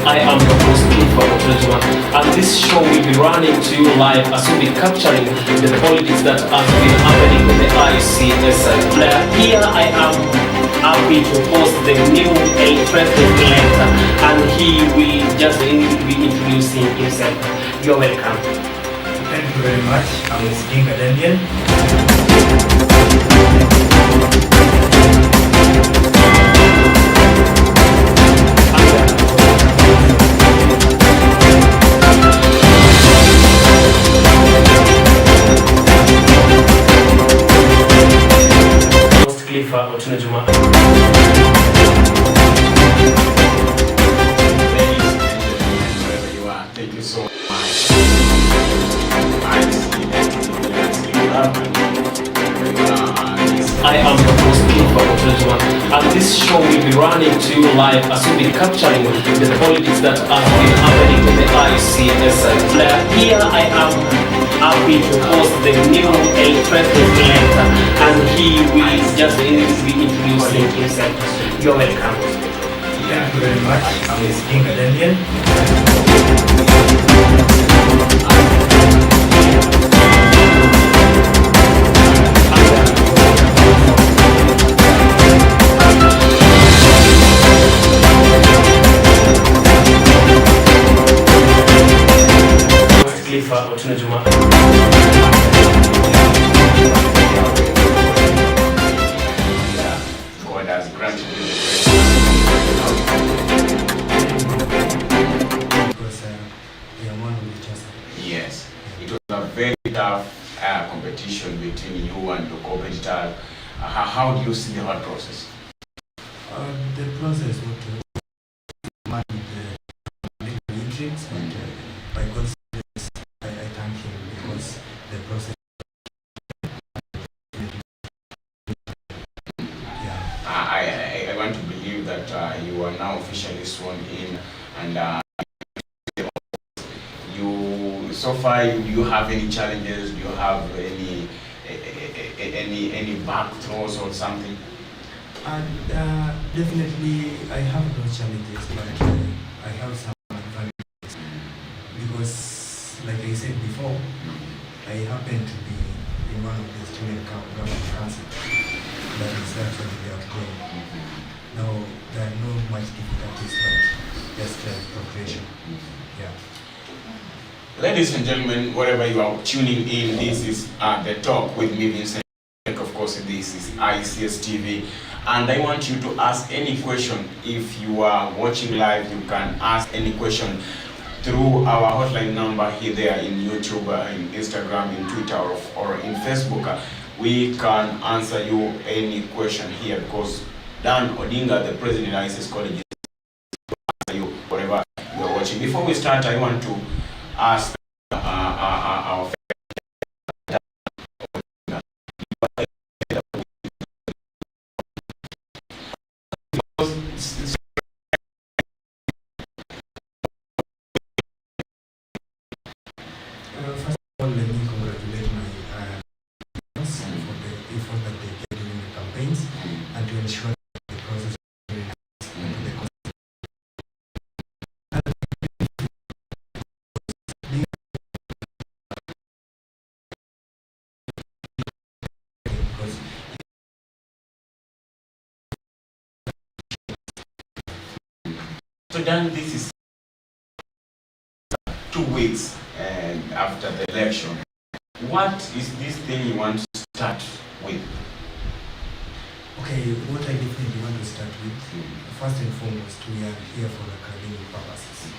I am your host, and this show will be running to you live as we'll be capturing the politics that has been happening in the Ics. Here I am happy to host the new president-elect, and he will just be introducing himself. You're welcome. Thank you very much. I'm King Daniel. Thank you so much. I am the host, and this show will be running to you live as we'll be capturing the politics that have been happening in the Ics. Here I am happy to host the new president-elect, and he will just be introducing himself. You're welcome. Thank you very much. I'm King Daniel. God has granted me the Because we are one of each other. Yes, it was a very tough competition between you and your competitor. How do you see the whole process? The process was to manage the legal intrigues, and by God's grace, I thank him because the process. I want to believe that you are now officially sworn in, and you so far do you have any challenges? Do you have any back throws or something? Definitely, I have no challenges, but I have some advantages because, like I said before, I happen to be in one of the student government council that is actually the outgoing. Now, there are no much difficulties, but just progression. Yeah. Ladies and gentlemen, wherever you are tuning in, this is The Talk with me, Vincent. Of course, this is Ics TV. And I want you to ask any question. If you are watching live, you can ask any question through our hotline number here, there in YouTube, in Instagram, in Twitter, or in Facebook. We can answer you any question here because Dan Odinga, the president of Ics College, will answer you whatever you are watching. Before we start, I want to ask our First of all, let me congratulate my friends for the effort that they did during the campaigns and to ensure that the process is very nice and to the because So Dan, this is 2 weeks after the election. What is this thing you want to start with? okay, what I definitely want to start with, first and foremost, we are here for academic purposes.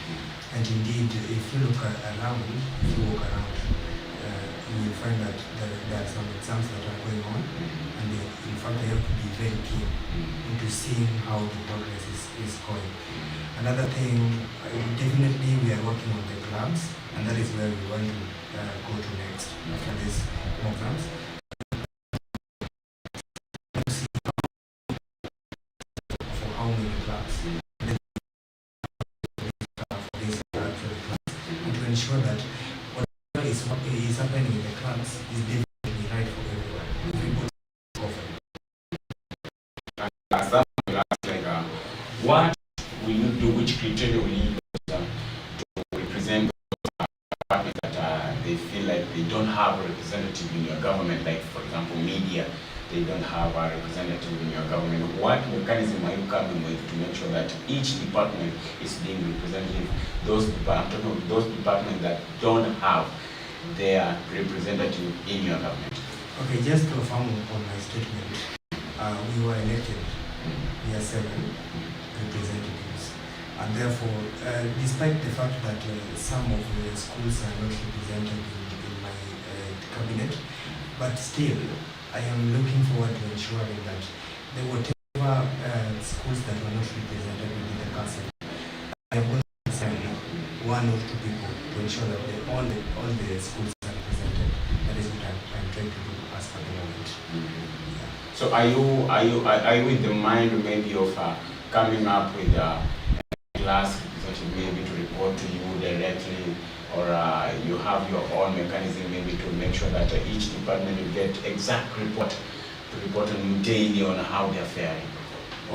And indeed, if you look around, if you walk around, you will find that there are some exams that are going on, and in fact, I have to be very keen into seeing how the progress is going. Another thing, definitely we are working on the clubs, and that is where we want to go to next after these programs. For how many clubs? For these clubs, and to ensure that whatever is happening in the clubs is definitely right for everyone. Last time, have a representative in your government, like for example media, they don't have a representative in your government, what mechanism are you coming with to make sure that each department is being represented? I'm talking about those departments that don't have their representative in your government. Okay, just to affirm on my statement, we were elected. We are 7 representatives, and therefore, despite the fact that some of the schools are not represented in my cabinet, but still, I am looking forward to ensuring that the whatever schools that were not represented within the council, I am going to send 1 or 2 people to ensure that all the schools are represented. That is what I'm trying to do as per the moment. Yeah. So are you in the mind maybe of coming up with a class representative maybe to report to you directly, or you have your own mechanism maybe to make sure that each department will get exact report to report on you daily on how they are faring?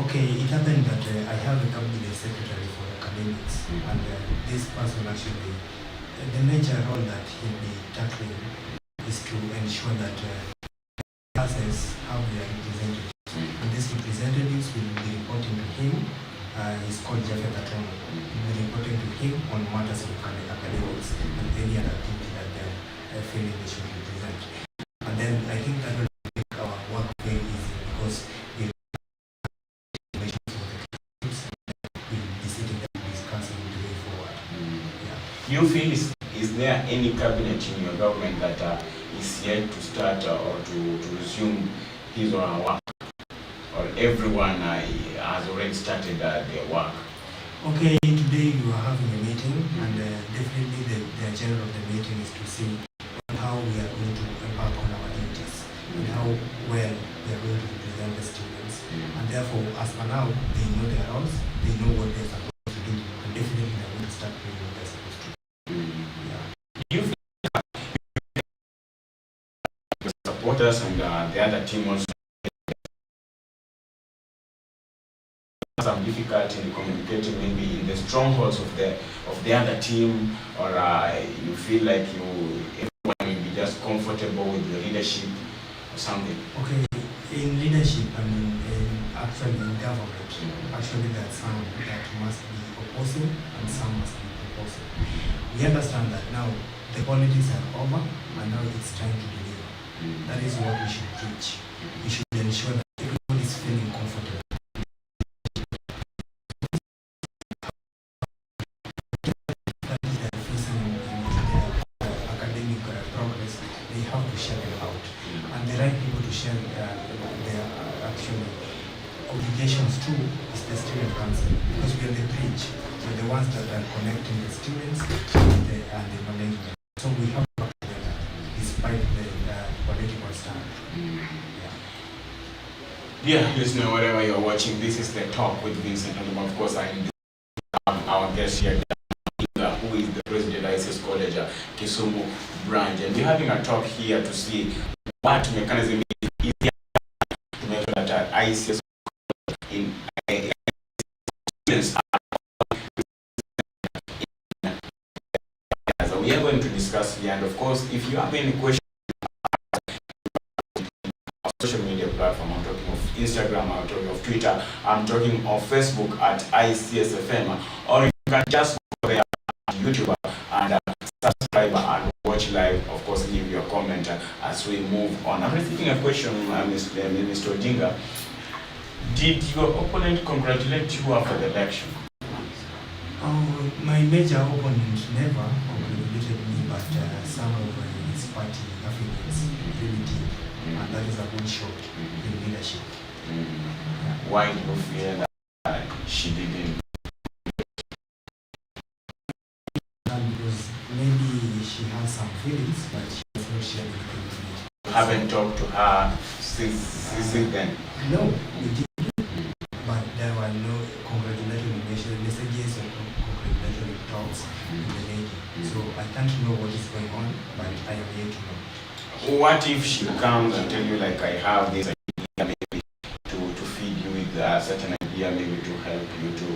Okay, it happened that I have a cabinet secretary for academics, and this person actually, the major role that he'll be tackling is to ensure that classes have their representatives, and these representatives will be reporting to him. He's called Jafet Atono. We'll be reporting to him on matters of academics and any other activity that they're feeling they should represent. And then I think that will make our work very easy, because we'll be sitting there discussing the way forward. Yeah. You feel is there any cabinet in your government that is yet to start or to resume his or her work, or everyone has already started their work? Okay, today we are having a meeting, and definitely the agenda of the meeting is to see how we are going to embark on our duties and how well we are going to represent the students. And therefore, as for now, they know their roles, they know what they're supposed to do, and definitely they're going to start doing what they're supposed to do. Yeah. You feel the supporters and the other team also some difficulty in communicating maybe in the strongholds of the other team, or you feel like everyone will be just comfortable with the leadership or something? Okay, in leadership, I mean, actually in government, actually there are some that must be opposing and some must be proposing. We understand that now the politics are over, and now it's time to deliver. That is what we should preach. We should ensure that everyone is feeling comfortable. They have to share them out, and the right people to share their actually obligations to is the student council, because we are the bridge. We're the ones that are connecting the students and the management. So we have to work together despite the political stand. Yeah, listener, wherever you're watching, this is the talk with Vincent, and of course I'm our guest here, who is the president of Ics College Kisumu branch, and we're having a talk here to see what mechanism is there to make sure that Ics in students so we are going to discuss here, and of course if you have any questions on social media platform, I'm talking of Instagram, I'm talking of Twitter, I'm talking of Facebook at Ics FM, or you can just go there on YouTube and subscribe and watch live. Of course, leave your comment as we move on. I'm receiving a question, Mr. Odinga. Did your opponent congratulate you after the election? My major opponent never congratulated me, but some of his party affiliates really did, and that is a good shot in leadership. Yeah. Why do you feel that she didn't? Because maybe she has some feelings, but she has not shared anything with me. You haven't talked to her since then? No, we did, but there were no congratulatory messages or congratulatory talks in the lady. So I can't know what is going on, but I am here to know. What if she comes and tell you, like, I have this idea, maybe to feed you with a certain idea, maybe to help you to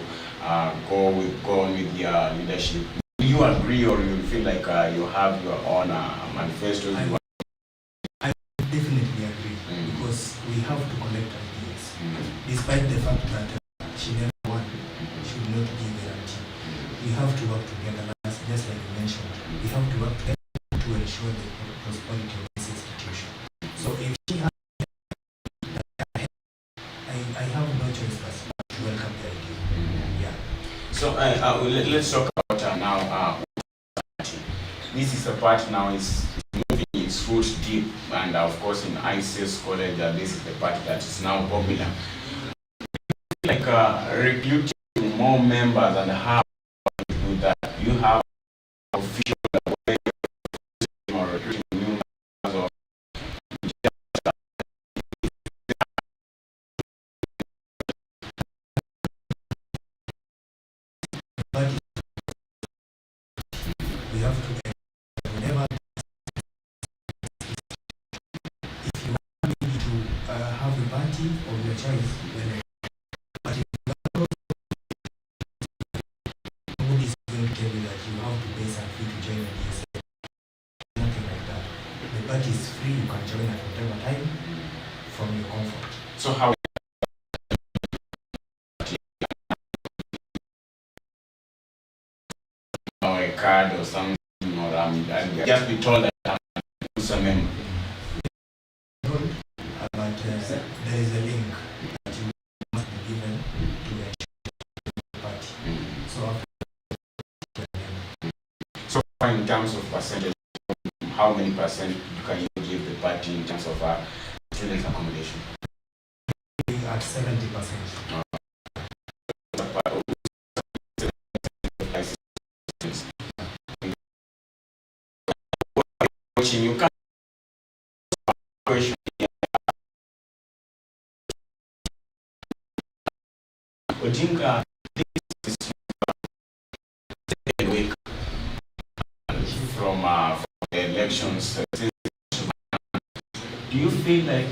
go on with your leadership? Will you agree, or you feel like you have your own manifesto? I definitely agree, because we have to collect ideas. Despite the fact that she never won, should not be guaranteed. We have to work together, just like you mentioned. We have to work together to ensure the prosperity of this institution. So if she has, I have no choice but to welcome the idea. Yeah. So let's talk about now. This is a part now is moving its roots deep, and of course in Ics College, this is the part that is now popular. Like recruiting more members, and how you do that? You have official way of recruiting new members, or But we have to whenever, if you want maybe to have a party of your choice, then but if nobody is going to tell you that you have to pay some fee to join the DSA, nothing like that. The party is free, you can join at whatever time from your comfort. so how or a card or something, or just be told that I'm a member. But there is a link that you must be given to the party. So So in terms of percentage, how many percent can you give the party in terms of student accommodation? at 70%. You can question Odinga, this is a week from the elections. Do you feel like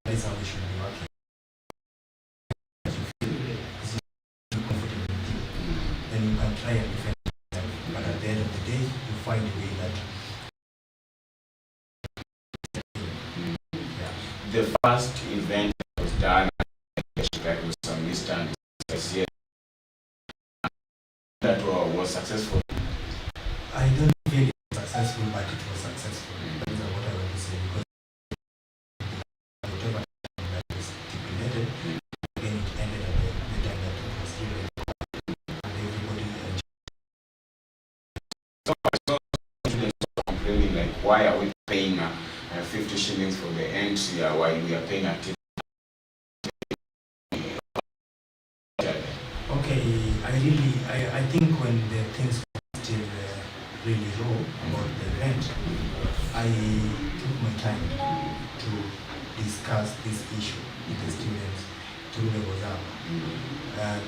That's how we should be working. Then you can try and defend yourself, but at the end of the day, you find a way that the first event that was done that was some Eastern that was successful? I don't feel it was successful, but it was successful. That's what I want to say, because whatever that was stipulated, again it ended at the time that it was given, and everybody enjoyed. So students are complaining like, why are we paying 50 shillings for the entry while we are paying a ticket? Okay, I think when the things were still really raw about the rent, I took my time to discuss this issue with the students through the WhatsApp.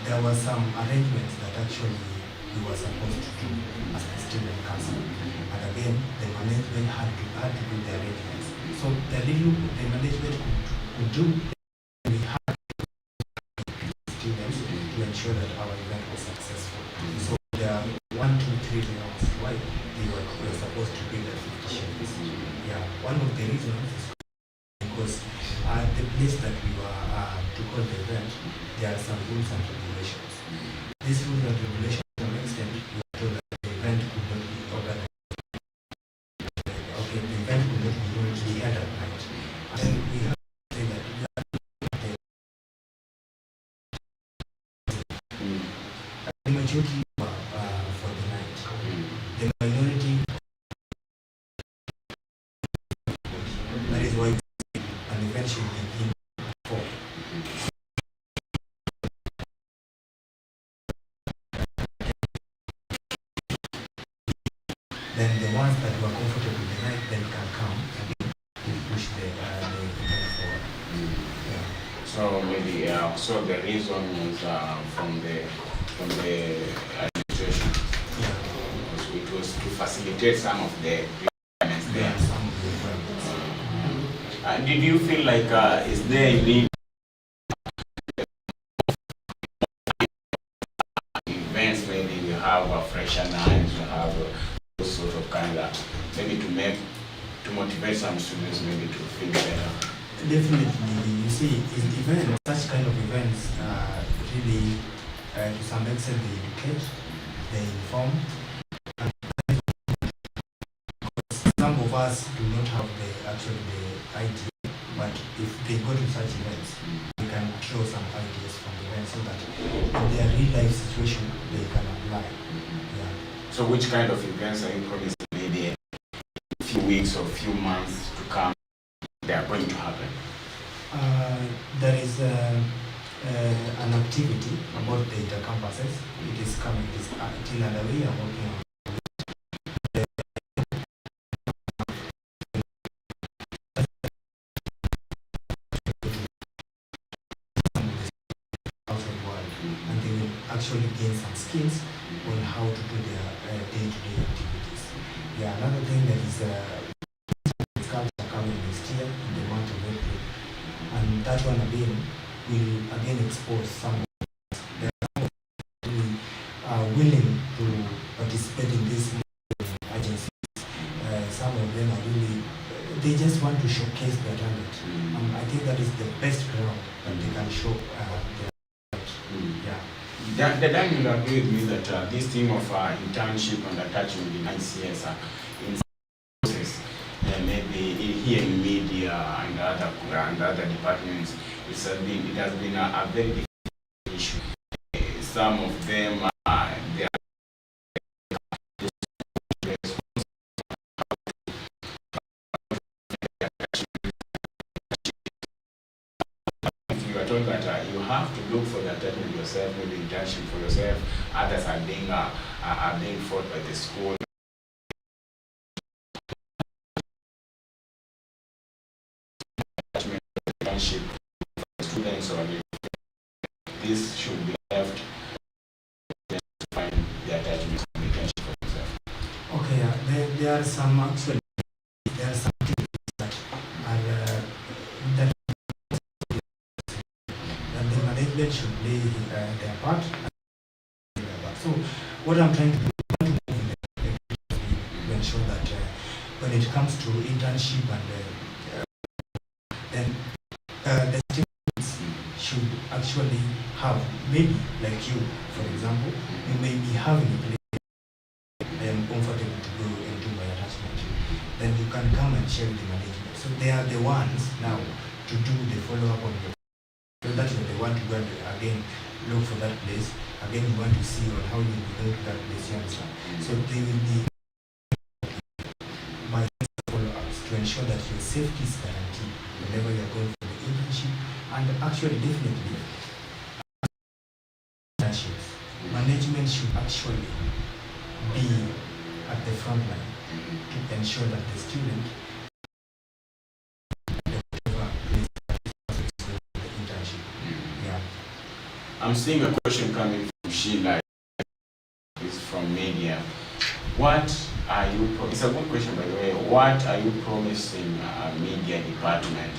There were some arrangements that actually we were supposed to do as the student council, and again the management had to do the arrangements. So the little the management could do, we had students to ensure that our event was successful. So there are 1, 2, 3 reasons why we were supposed to pay that 50 shillings. Yeah, one of the reasons is because at the place that we were to hold the event, there are some rules and regulations. These rules and regulations, to some extent, we were told that the event could not be organized. Okay, the event could not be held at night. And then we have to say that we are the majority for the night. The minority, that is why an event should begin at 4. Then the ones that were comfortable with the night then can come and push the event forward. Yeah. So maybe so the reason was from the administration. Yeah. It was to facilitate some of the requirements there. Yeah, some of the requirements. Did you feel like is there a need events, maybe you have a fresher night, you have those sort of kind of maybe to motivate some students maybe to feel better? Definitely, you see, events, such kind of events, really, to some extent, they educate, they inform. And some of us do not have the idea, but if they go to such events, they can draw some ideas from the event so that in their real life situation, they can apply. Yeah. So which kind of events are you promising maybe a few weeks or few months to come they are going to happen? There is an activity about the intercampuses. It is coming, it is still underway. I'm working on outside world, and they will actually gain some skills on how to do their day-to-day activities. Yeah, another thing that is culture coming next year in the month of April, and that one again will again expose some that really are willing to participate in this agencies. Some of them are really they just want to showcase their talent. I think that is the best ground that they can show their talent. Yeah. Dan will agree with me that this thing of internship and attachment in ICS in process, maybe here in media and other departments, it has been a very difficult issue. Some of them they are if you are told that you have to look for the attachment yourself, maybe internship for yourself, others are being fought by the school. Internship for students or this should be left to find the attachment and internship for yourself. Okay, there are some actually there are some things that are that the management should play their part. So what I'm trying to do to ensure that when it comes to internship and then the students should actually have, maybe like you, for example, you may be having a place I am comfortable to go and do my attachment. Then you can come and check the management. So they are the ones now to do the follow-up on the so that when they want to go and again look for that place, again you want to see on how you will go to that place, you understand? So they will be by follow-ups to ensure that your safety is guaranteed whenever you are going for the internship. And actually definitely internships, management should actually be at the front line to ensure that the student I'm seeing a question coming from Sheila. It's from media. What are you? It's a good question, by the way. What are you promising media department?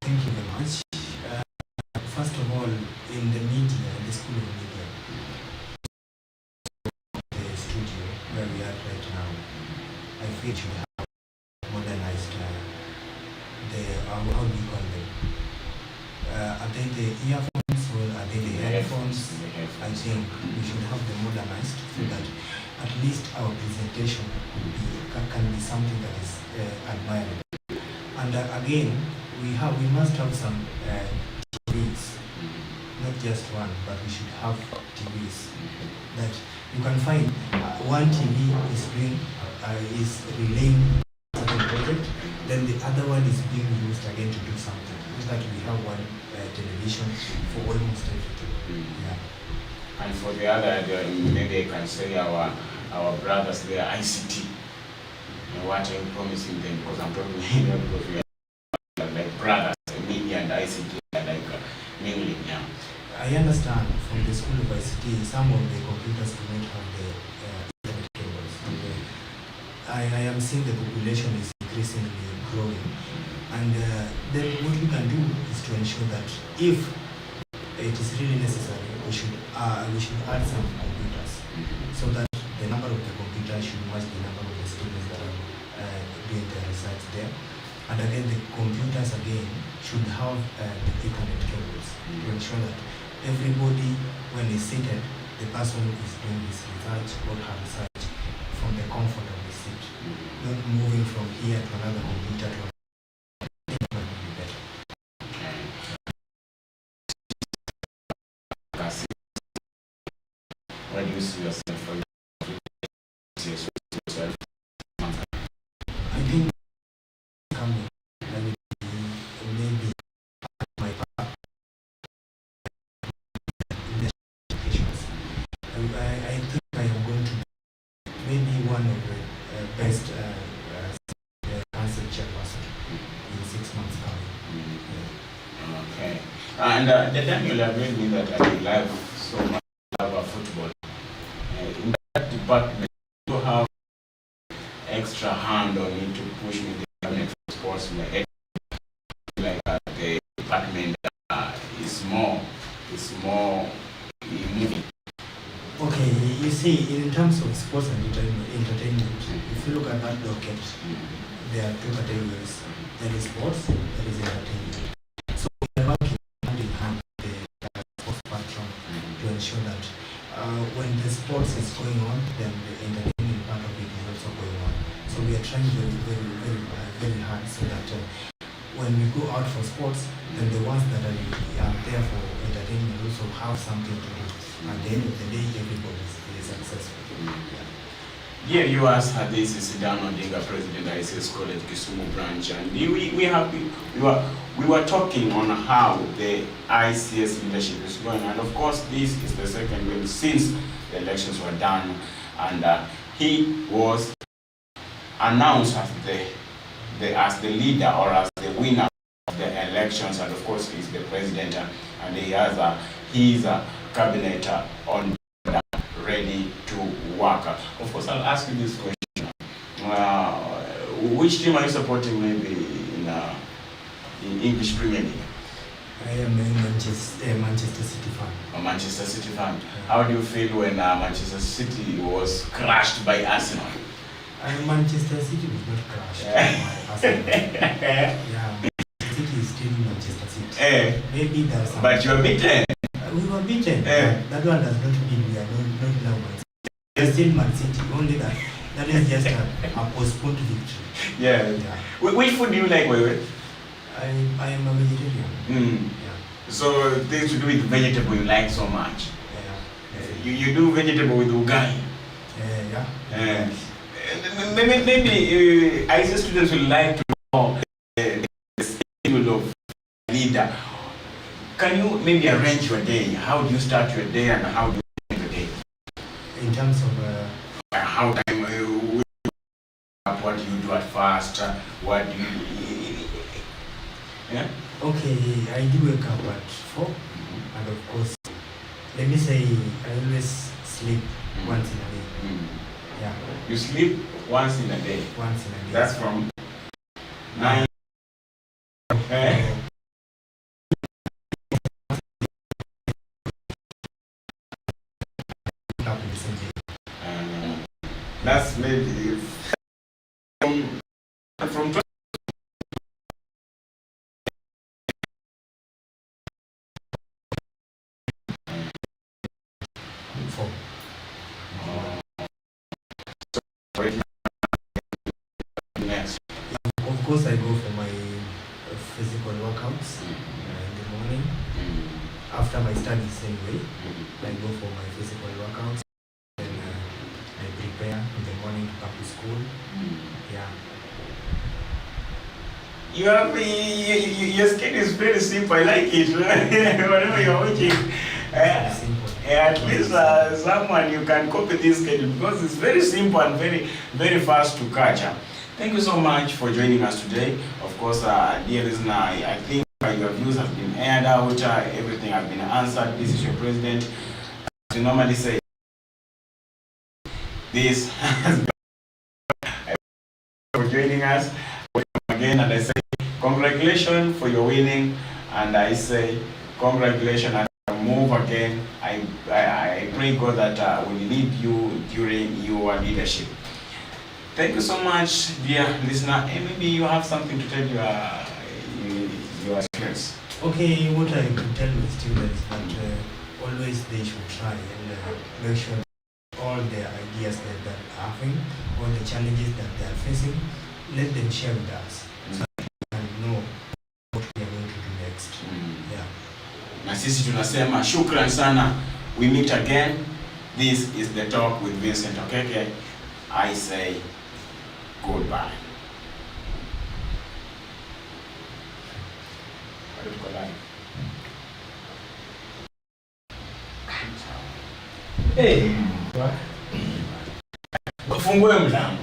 Thank you very much. First of all, in the media, in the School of Media, the studio where we are right now, I feel we have modernized how do you call them? Are they the earphones or are they the headphones? I think we should have them modernized so that at least our presentation can be something that is admirable. And again, we must have some TVs, not just one, but we should have TVs that you can find. One TV is relaying a certain project, then the other one is being used again to do something. That we have one television for almost everything. Yeah. And for the other, maybe I can say our brothers, they are ICT. And what I'm promising them, because I'm talking because we are like I understand from the school of ICT, some of the computers do not have the internet cables. I am seeing the population is increasingly growing, and then what we can do is to ensure that if it is really necessary, we should add some computers so that the number of the computers should match the number of the students that are doing their research there. And again, the computers again should have the Ethernet cables to ensure that everybody, when he's seated, the person is doing his research or her research from the comfort of the seat, not moving from here to another computer to another. Where do you see yourself for yourself? I think coming, maybe my path in the applications. I think I am going to be maybe one of the best council chairperson in 6 months coming. Okay. And Daniel agreed with me that I love so much about football. In that department, you have extra hand on it to push me the department for sports. Like the department is more moving. Okay, you see, in terms of sports and entertainment, if you look at that docket, there are two categories. There is sports, there is entertainment. So we are working hand in hand with the sports patron to ensure that when the sports is going on, then the entertainment part of it is also going on. So we are trying very hard so that when we go out for sports, then the ones that are there for entertainment also have something to do. At the end of the day, everybody is successful. Yeah, you asked this is Dan Odinga, President of Ics College Kisumu branch, and we were talking on how the ICS leadership is going, and of course this is the second win since the elections were done, and he was announced as the leader or as the winner of the elections, and of course he's the president, and he has his cabinet on ready to work. Of course, I'll ask you this question: which team are you supporting, maybe in English Premier League? I am a Manchester City fan. A Manchester City fan. How do you feel when Manchester City was crushed by Arsenal? Manchester City was not crushed by Arsenal. Yeah, Manchester City is still Manchester City. Maybe there's some. But you were beaten. We were beaten. That one does not mean we are not now Man City. We are still Man City. Only that is just a postponed victory. Yeah. Which food do you like, Wewe? I am a vegetarian. Yeah. So things to do with vegetable you like so much. Yeah. You do vegetable with ugali. Yeah. Maybe ICS students would like to know the schedule of leader. Can you maybe arrange your day? How do you start your day and how do you end your day? In terms of how time what do you do at first? What do you Okay, I do wake up at 4, and of course, let me say I always sleep once in a day. Yeah. You sleep once in a day? Once in a day. That's from 9. That's maybe from 12. Next. Of course, I go for my physical workouts in the morning. After my studies anyway, I go for my physical workouts. Then I prepare in the morning to come to school. Yeah. Your skin is very simple. I like it. Whatever you're watching. At least someone you can copy this schedule because it's very simple and very fast to catch. Thank you so much for joining us today. Of course, dear listener, I think your views have been aired out, everything has been answered. This is your president. As we normally say, this has been for joining us again, and I say congratulations for your winning, and I say congratulations and move again. I pray God that will lead you during your leadership. Thank you so much, dear listener. And maybe you have something to tell your students. Okay, what I could tell the students that always they should try and make sure all their ideas that they're having, all the challenges that they are facing, let them share with us so that we can know what we are going to do next. Yeah. Na sisi tunasema shukran sana. We meet again. This is the talk with Vincent Okeke. I say goodbye. Hey, Wafungue mlango.